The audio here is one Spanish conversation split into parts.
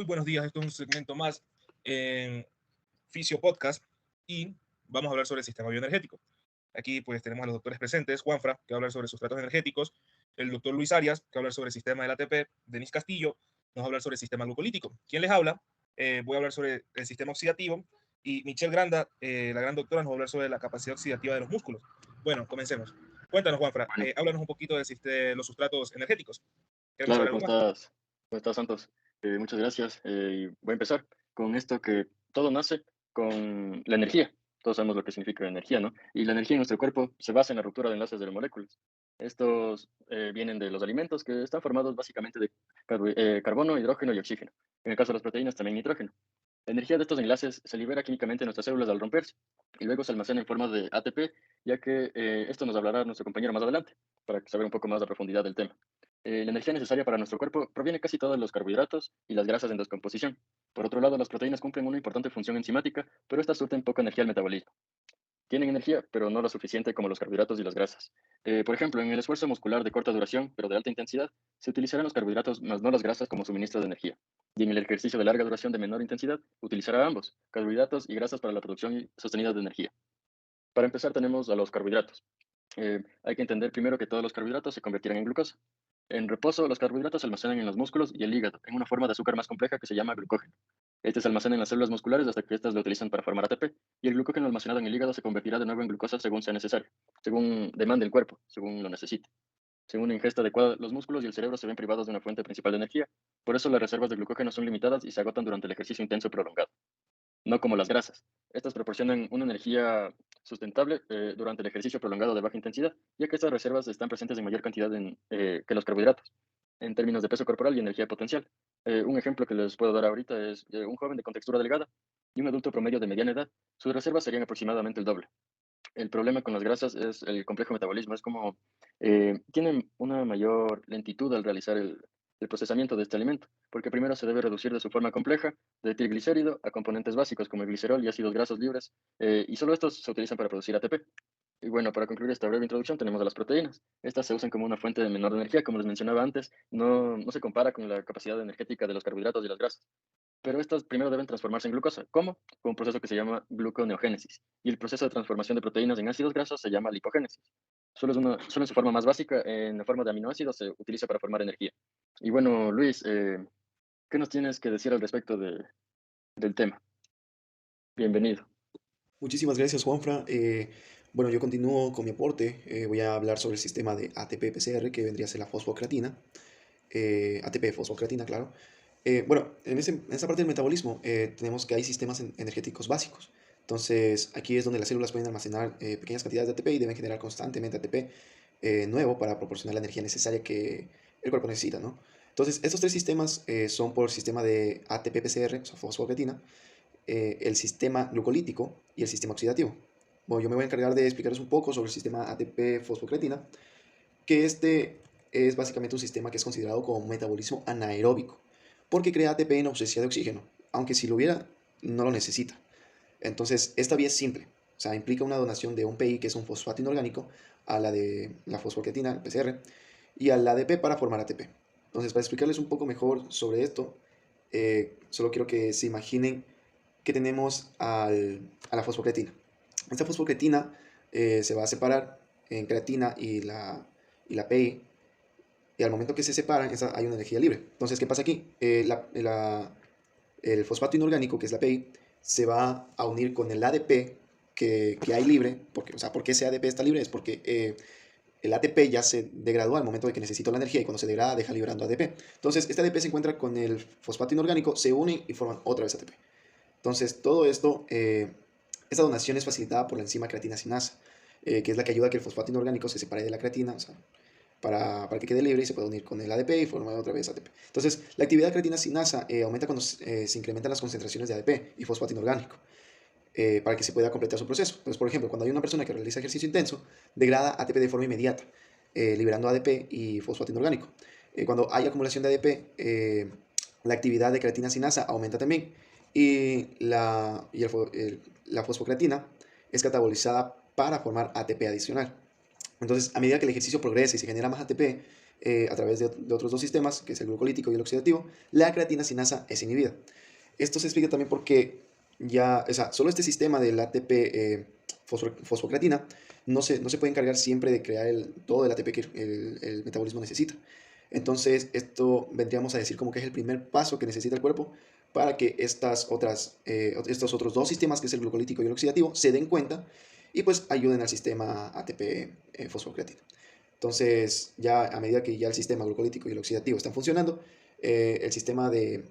buenos días, esto es un segmento más en Fisio Podcast y vamos a hablar sobre el sistema bioenergético. Aquí pues tenemos a los doctores presentes, Juanfra, que va a hablar sobre sustratos energéticos, el doctor Luis Arias, que va a hablar sobre el sistema del ATP, Denis Castillo, nos va a hablar sobre el sistema glucolítico. ¿Quién les habla? Voy a hablar sobre el sistema oxidativo y Michelle Granda, la gran doctora, nos va a hablar sobre la capacidad oxidativa de los músculos. Bueno, comencemos. Cuéntanos, Juanfra, Bueno, háblanos un poquito de los sustratos energéticos. Queremos claro, saber algo más. ¿cómo estás, Santos? Muchas gracias. Y voy a empezar con esto que todo nace con la energía. Todos sabemos lo que significa la energía, ¿no? Y la energía en nuestro cuerpo se basa en la ruptura de enlaces de las moléculas. Estos vienen de los alimentos que están formados básicamente de carbono, hidrógeno y oxígeno. En el caso de las proteínas, también nitrógeno. La energía de estos enlaces se libera químicamente en nuestras células al romperse y luego se almacena en forma de ATP, ya que esto nos hablará nuestro compañero más adelante, para saber un poco más a profundidad del tema. La energía necesaria para nuestro cuerpo proviene casi todos de los carbohidratos y las grasas en descomposición. Por otro lado, las proteínas cumplen una importante función enzimática, pero estas surten poca energía al metabolismo. Tienen energía, pero no lo suficiente como los carbohidratos y las grasas. Por ejemplo, en el esfuerzo muscular de corta duración, pero de alta intensidad, se utilizarán los carbohidratos más no las grasas como suministro de energía. Y en el ejercicio de larga duración de menor intensidad, utilizará ambos, carbohidratos y grasas para la producción sostenida de energía. Para empezar, tenemos a los carbohidratos. Hay que entender primero que todos los carbohidratos se convertirán en glucosa. En reposo, los carbohidratos se almacenan en los músculos y el hígado, en una forma de azúcar más compleja que se llama glucógeno. Este se almacena en las células musculares hasta que éstas lo utilizan para formar ATP, y el glucógeno almacenado en el hígado se convertirá de nuevo en glucosa según sea necesario, según demande el cuerpo, según lo necesite. Según una ingesta adecuada, los músculos y el cerebro se ven privados de una fuente principal de energía. Por eso las reservas de glucógeno son limitadas y se agotan durante el ejercicio intenso prolongado, no como las grasas. Estas proporcionan una energía sustentable durante el ejercicio prolongado de baja intensidad, ya que estas reservas están presentes en mayor cantidad que los carbohidratos, en términos de peso corporal y energía potencial. Un ejemplo que les puedo dar ahorita es un joven de contextura delgada y un adulto promedio de mediana edad. Sus reservas serían aproximadamente el doble. El problema con las grasas es el complejo metabolismo. Es como tienen una mayor lentitud al realizar el procesamiento de este alimento, porque primero se debe reducir de su forma compleja, de triglicérido, a componentes básicos como el glicerol y ácidos grasos libres, y solo estos se utilizan para producir ATP. Y bueno, para concluir esta breve introducción, tenemos a las proteínas. Estas se usan como una fuente de menor energía, como les mencionaba antes, no se compara con la capacidad energética de los carbohidratos y las grasas. Pero estas primero deben transformarse en glucosa. ¿Cómo? Con un proceso que se llama gluconeogénesis. Y el proceso de transformación de proteínas en ácidos grasos se llama lipogénesis. Solo en su forma más básica, en la forma de aminoácidos, se utiliza para formar energía. Y bueno, Luis, ¿qué nos tienes que decir al respecto del tema? Bienvenido. Muchísimas gracias, Juanfra. Bueno, yo continúo con mi aporte. Voy a hablar sobre el sistema de ATP-PCR, que vendría a ser la fosfocreatina. ATP-fosfocreatina, claro. Bueno, en esa parte del metabolismo tenemos que hay sistemas energéticos básicos. Entonces, aquí es donde las células pueden almacenar pequeñas cantidades de ATP y deben generar constantemente ATP nuevo para proporcionar la energía necesaria que el cuerpo necesita, ¿no? Entonces, estos tres sistemas son por el sistema de ATP-PCR, o sea, fosfocreatina, el sistema glucolítico y el sistema oxidativo. Bueno, yo me voy a encargar de explicarles un poco sobre el sistema ATP-fosfocreatina, que este es básicamente un sistema que es considerado como un metabolismo anaeróbico, porque crea ATP en ausencia de oxígeno, aunque si lo hubiera, no lo necesita. Entonces, esta vía es simple, o sea, implica una donación de un PI, que es un fosfato inorgánico, a la de la fosfocreatina, el PCR, y al ADP para formar ATP. Entonces, para explicarles un poco mejor sobre esto, solo quiero que se imaginen que tenemos a la fosfocreatina. Esta fosfocreatina se va a separar en creatina y la PI, y al momento que se separan hay una energía libre. Entonces, ¿qué pasa aquí? El fosfato inorgánico, que es la PI, se va a unir con el ADP que hay libre. ¿Por qué ese ADP está libre? Es porque el ATP ya se degradó al momento de que necesito la energía, y cuando se degrada deja liberando ADP. Entonces, este ADP se encuentra con el fosfato inorgánico, se unen y forman otra vez ATP. Entonces, todo esto, esta donación es facilitada por la enzima creatina sinasa, que es la que ayuda a que el fosfato inorgánico se separe de la creatina, o sea, para que quede libre y se pueda unir con el ADP y formar otra vez ATP. Entonces, la actividad creatina sinasa aumenta cuando se incrementan las concentraciones de ADP y fosfato inorgánico, para que se pueda completar su proceso. Entonces, por ejemplo, cuando hay una persona que realiza ejercicio intenso, degrada ATP de forma inmediata, liberando ADP y fosfato inorgánico. Cuando hay acumulación de ADP, la actividad de creatina sinasa aumenta también, y la fosfocreatina es catabolizada para formar ATP adicional. Entonces, a medida que el ejercicio progresa y se genera más ATP, a través de otros dos sistemas, que es el glucolítico y el oxidativo, la creatina sinasa es inhibida. Esto se explica también porque ya, o sea, solo este sistema del ATP fosfocreatina no se puede encargar siempre de crear todo el ATP que el metabolismo necesita. Entonces, esto vendríamos a decir como que es el primer paso que necesita el cuerpo para que estos otros dos sistemas, que es el glucolítico y el oxidativo, se den cuenta y pues ayuden al sistema ATP fosfocreatina. Entonces, ya a medida que ya el sistema glucolítico y el oxidativo están funcionando, el sistema de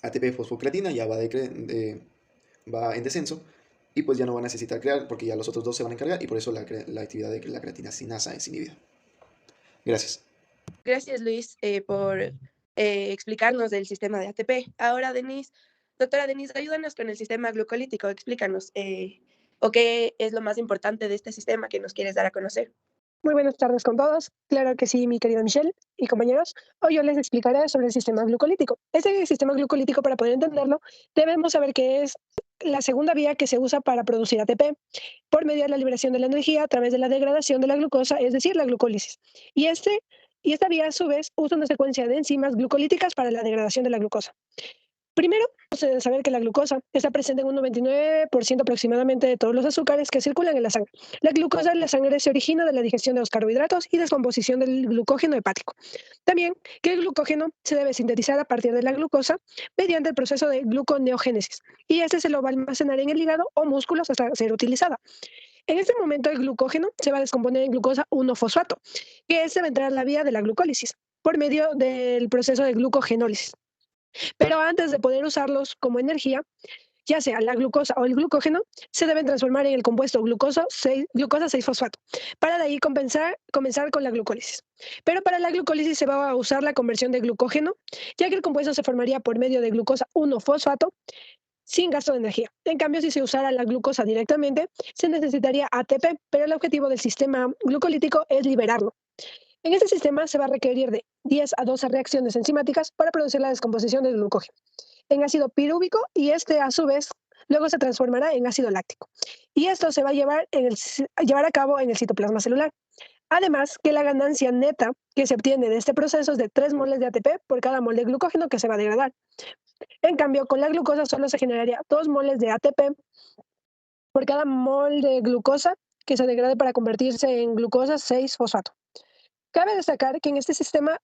ATP fosfocreatina ya va en descenso y pues ya no va a necesitar crear porque ya los otros dos se van a encargar y por eso la actividad de la creatina sinasa es inhibida. Gracias. Gracias, Luis, por explicarnos del sistema de ATP. Ahora, doctora Denise, ayúdanos con el sistema glucolítico. Explícanos, o qué es lo más importante de este sistema que nos quieres dar a conocer. Muy buenas tardes con todos. Claro que sí, mi querida Michelle y compañeros. Hoy yo les explicaré sobre el sistema glucolítico. Este sistema glucolítico, para poder entenderlo, debemos saber que es la segunda vía que se usa para producir ATP por medio de la liberación de la energía a través de la degradación de la glucosa, es decir, la glucólisis. Y esta vía, a su vez, usa una secuencia de enzimas glucolíticas para la degradación de la glucosa. Primero, se debe saber que la glucosa está presente en un 99% aproximadamente de todos los azúcares que circulan en la sangre. La glucosa en la sangre se origina de la digestión de los carbohidratos y descomposición del glucógeno hepático. También que el glucógeno se debe sintetizar a partir de la glucosa mediante el proceso de gluconeogénesis, y este se lo va a almacenar en el hígado o músculos hasta ser utilizada. En este momento el glucógeno se va a descomponer en glucosa 1-fosfato, que se va a entrar a la vía de la glucólisis por medio del proceso de glucogenólisis. Pero antes de poder usarlos como energía, ya sea la glucosa o el glucógeno, se deben transformar en el compuesto glucosa 6-fosfato, para de ahí comenzar con la glucólisis. Pero para la glucólisis se va a usar la conversión de glucógeno, ya que el compuesto se formaría por medio de glucosa 1-fosfato sin gasto de energía. En cambio, si se usara la glucosa directamente, se necesitaría ATP, pero el objetivo del sistema glucolítico es liberarlo. En este sistema se va a requerir de 10 a 12 reacciones enzimáticas para producir la descomposición del glucógeno en ácido pirúvico, y este a su vez luego se transformará en ácido láctico. Y esto se va a llevar a cabo en el citoplasma celular. Además, que la ganancia neta que se obtiene de este proceso es de 3 moles de ATP por cada mol de glucógeno que se va a degradar. En cambio, con la glucosa solo se generaría 2 moles de ATP por cada mol de glucosa que se degrade para convertirse en glucosa 6-fosfato. Cabe destacar que en este sistema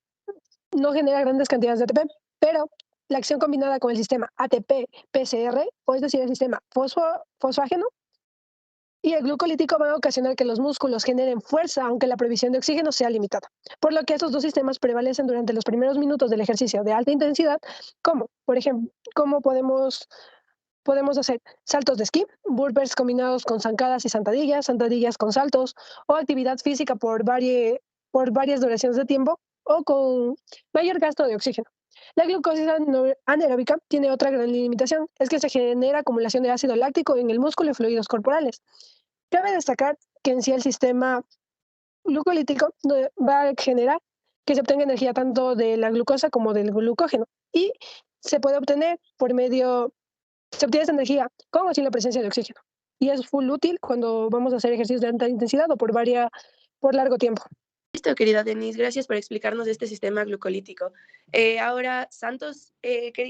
no genera grandes cantidades de ATP, pero la acción combinada con el sistema ATP-PCR, o es decir, el sistema fosfágeno y el glucolítico, van a ocasionar que los músculos generen fuerza, aunque la provisión de oxígeno sea limitada. Por lo que estos dos sistemas prevalecen durante los primeros minutos del ejercicio de alta intensidad, como, por ejemplo, podemos hacer saltos de esquí, burpees combinados con zancadas y sentadillas con saltos, o actividad física por varias duraciones de tiempo o con mayor gasto de oxígeno. La glucosa anaeróbica tiene otra gran limitación, es que se genera acumulación de ácido láctico en el músculo y fluidos corporales. Cabe destacar que en sí el sistema glucolítico va a generar que se obtenga energía tanto de la glucosa como del glucógeno, y se obtiene esa energía con o sin la presencia de oxígeno. Y es full útil cuando vamos a hacer ejercicios de alta intensidad o por largo tiempo. Listo, querida Denise, gracias por explicarnos este sistema glucolítico. Ahora, Santos,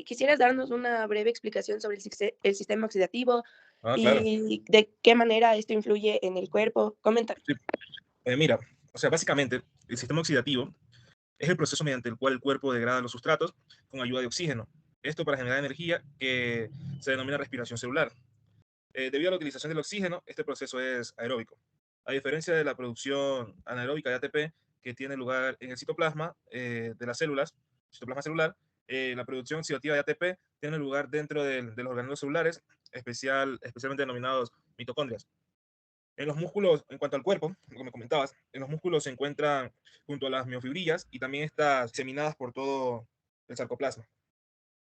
¿quisieras darnos una breve explicación sobre el sistema oxidativo Claro. y de qué manera esto influye en el cuerpo? Comenta. Sí. Mira, o sea, básicamente, el sistema oxidativo es el proceso mediante el cual el cuerpo degrada los sustratos con ayuda de oxígeno. Esto para generar energía que se denomina respiración celular. Debido a la utilización del oxígeno, este proceso es aeróbico. A diferencia de la producción anaeróbica de ATP, que tiene lugar en el citoplasma de las células, citoplasma celular, la producción oxidativa de ATP tiene lugar dentro de los organelos celulares, especialmente denominados mitocondrias. En los músculos, en cuanto al cuerpo, lo que me comentabas, en los músculos se encuentran junto a las miofibrillas y también estas diseminadas por todo el sarcoplasma.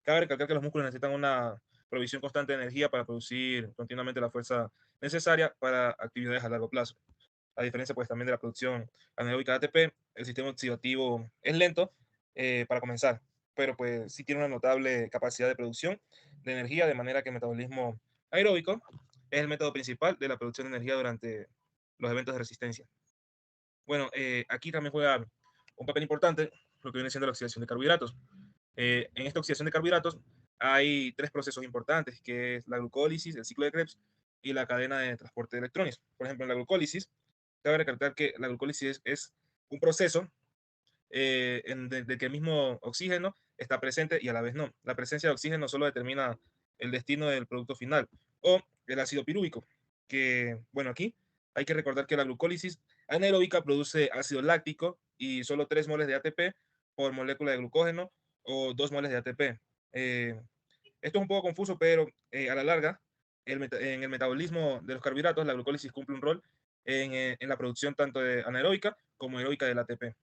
Cabe recalcar que los músculos necesitan una provisión constante de energía para producir continuamente la fuerza necesaria para actividades a largo plazo. A diferencia pues también de la producción anaeróbica de ATP, el sistema oxidativo es lento para comenzar, pero pues sí tiene una notable capacidad de producción de energía, de manera que el metabolismo aeróbico es el método principal de la producción de energía durante los eventos de resistencia. Bueno, aquí también juega un papel importante lo que viene siendo la oxidación de carbohidratos. En esta oxidación de carbohidratos hay tres procesos importantes, que es la glucólisis, el ciclo de Krebs y la cadena de transporte de electrones. Por ejemplo, en la glucólisis, cabe recalcar que la glucólisis es un proceso de que el mismo oxígeno está presente y a la vez no. La presencia de oxígeno solo determina el destino del producto final, o el ácido pirúvico, que, bueno, aquí hay que recordar que la glucólisis anaeróbica produce ácido láctico y solo 3 moles de ATP por molécula de glucógeno o 2 moles de ATP. Esto es un poco confuso, pero a la larga, en el metabolismo de los carbohidratos, la glucólisis cumple un rol en la producción tanto de anaeróbica como aeróbica del ATP.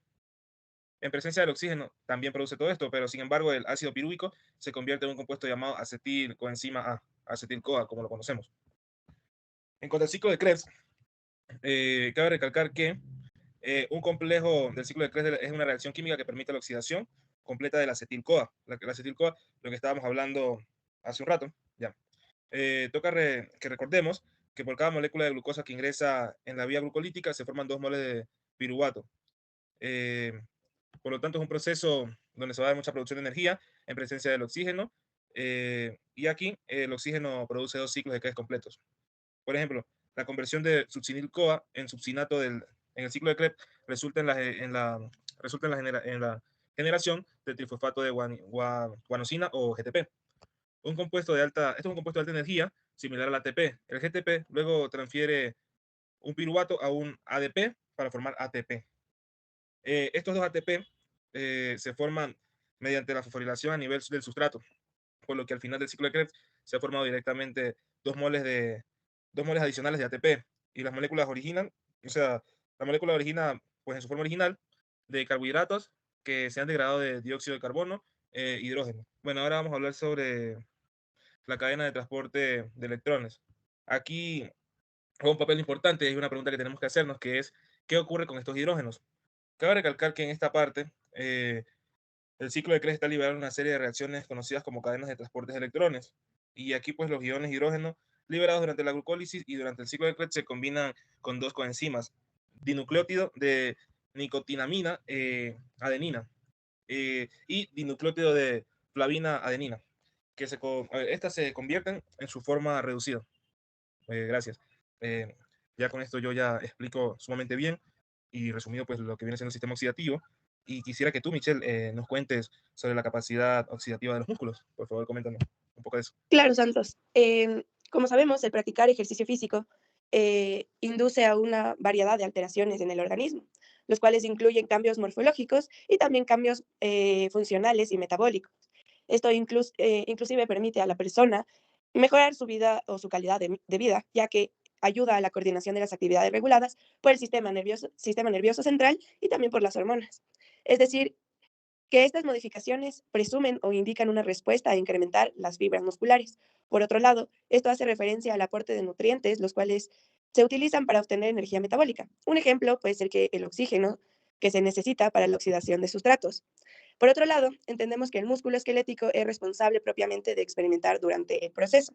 En presencia del oxígeno también produce todo esto, pero sin embargo el ácido pirúvico se convierte en un compuesto llamado acetilcoenzima A, acetil-CoA, como lo conocemos. En cuanto al ciclo de Krebs, cabe recalcar que un complejo del ciclo de Krebs es una reacción química que permite la oxidación completa del acetil-CoA. La acetil-CoA, lo que estábamos hablando hace un rato, ya. Que recordemos que por cada molécula de glucosa que ingresa en la vía glucolítica se forman 2 moles de piruvato. Por lo tanto, es un proceso donde se va a dar mucha producción de energía en presencia del oxígeno. Y aquí el oxígeno produce 2 ciclos de Krebs completos. Por ejemplo, la conversión de succinil-CoA en succinato en el ciclo de Krebs resulta en la generación de trifosfato de guanosina o GTP. Esto es un compuesto de alta energía similar al ATP. El GTP luego transfiere un piruvato a un ADP para formar ATP. Estos dos ATP se forman mediante la fosforilación a nivel del sustrato, por lo que al final del ciclo de Krebs se ha formado directamente 2 moles adicionales de ATP y las moléculas originan, o sea, la molécula origina, pues en su forma original, de carbohidratos que se han degradado de dióxido de carbono e hidrógeno. Bueno, ahora vamos a hablar sobre la cadena de transporte de electrones. Aquí juega un papel importante, es una pregunta que tenemos que hacernos, que es, ¿qué ocurre con estos hidrógenos? Cabe recalcar que en esta parte, el ciclo de Krebs está liberando una serie de reacciones conocidas como cadenas de transporte de electrones. Y aquí, pues, los iones hidrógeno liberados durante la glucólisis y durante el ciclo de Krebs se combinan con 2 coenzimas, dinucleótido de nicotinamina adenina y dinucleótido de flavina adenina, estas se convierten en su forma reducida. Gracias. Ya con esto yo ya explico sumamente bien y resumido pues lo que viene siendo el sistema oxidativo. Y quisiera que tú, Michelle, nos cuentes sobre la capacidad oxidativa de los músculos. Por favor, coméntanos un poco de eso. Claro, Santos. Como sabemos, el practicar ejercicio físico induce a una variedad de alteraciones en el organismo, los cuales incluyen cambios morfológicos y también cambios funcionales y metabólicos. Esto inclusive permite a la persona mejorar su vida o su calidad de vida, ya que ayuda a la coordinación de las actividades reguladas por el sistema nervioso central y también por las hormonas. Es decir, que estas modificaciones presumen o indican una respuesta a incrementar las fibras musculares. Por otro lado, esto hace referencia al aporte de nutrientes, los cuales se utilizan para obtener energía metabólica. Un ejemplo puede ser que el oxígeno que se necesita para la oxidación de sustratos. Por otro lado, entendemos que el músculo esquelético es responsable propiamente de experimentar durante el proceso.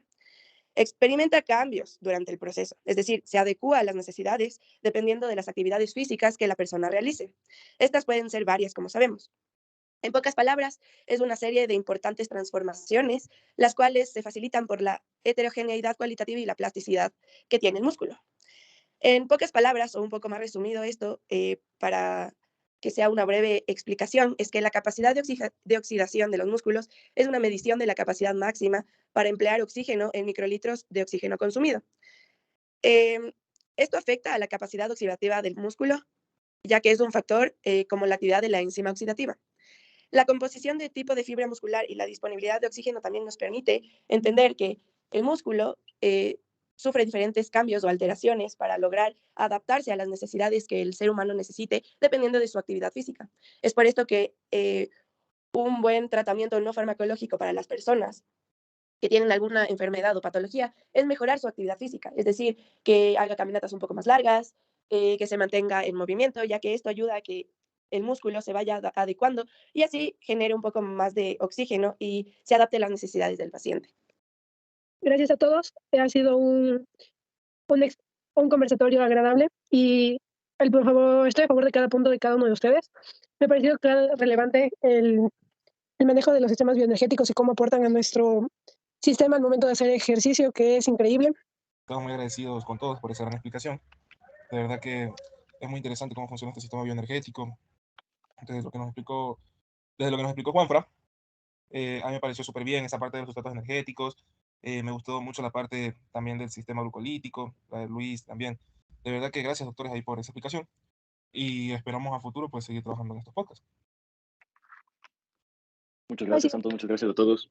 Experimenta cambios durante el proceso, es decir, se adecúa a las necesidades dependiendo de las actividades físicas que la persona realice. Estas pueden ser varias, como sabemos. En pocas palabras, es una serie de importantes transformaciones, las cuales se facilitan por la heterogeneidad cualitativa y la plasticidad que tiene el músculo. En pocas palabras, o un poco más resumido esto, para que sea una breve explicación, es que la capacidad de oxidación de los músculos es una medición de la capacidad máxima para emplear oxígeno en microlitros de oxígeno consumido. Esto afecta a la capacidad oxidativa del músculo, ya que es un factor como la actividad de la enzima oxidativa. La composición de tipo de fibra muscular y la disponibilidad de oxígeno también nos permite entender que el músculo sufre diferentes cambios o alteraciones para lograr adaptarse a las necesidades que el ser humano necesite dependiendo de su actividad física. Es por esto que un buen tratamiento no farmacológico para las personas que tienen alguna enfermedad o patología es mejorar su actividad física, es decir, que haga caminatas un poco más largas, que se mantenga en movimiento, ya que esto ayuda a que el músculo se vaya adecuando y así genere un poco más de oxígeno y se adapte a las necesidades del paciente. Gracias a todos. Ha sido un conversatorio agradable y Por favor, estoy a favor de cada punto de cada uno de ustedes. Me ha parecido relevante el manejo de los sistemas bioenergéticos y cómo aportan a nuestro sistema al momento de hacer ejercicio, que es increíble. Estamos muy agradecidos con todos por esa gran explicación. De verdad que es muy interesante cómo funciona este sistema bioenergético. Entonces, desde lo que nos explicó Juanfra, a mí me pareció súper bien esa parte de los sustratos energéticos. Me gustó mucho la parte también del sistema glucolítico, la de Luis también. De verdad que gracias, doctores, ahí por esa explicación. Y esperamos a futuro pues seguir trabajando en estos podcasts. Muchas Así gracias, Santos. Muchas gracias a todos.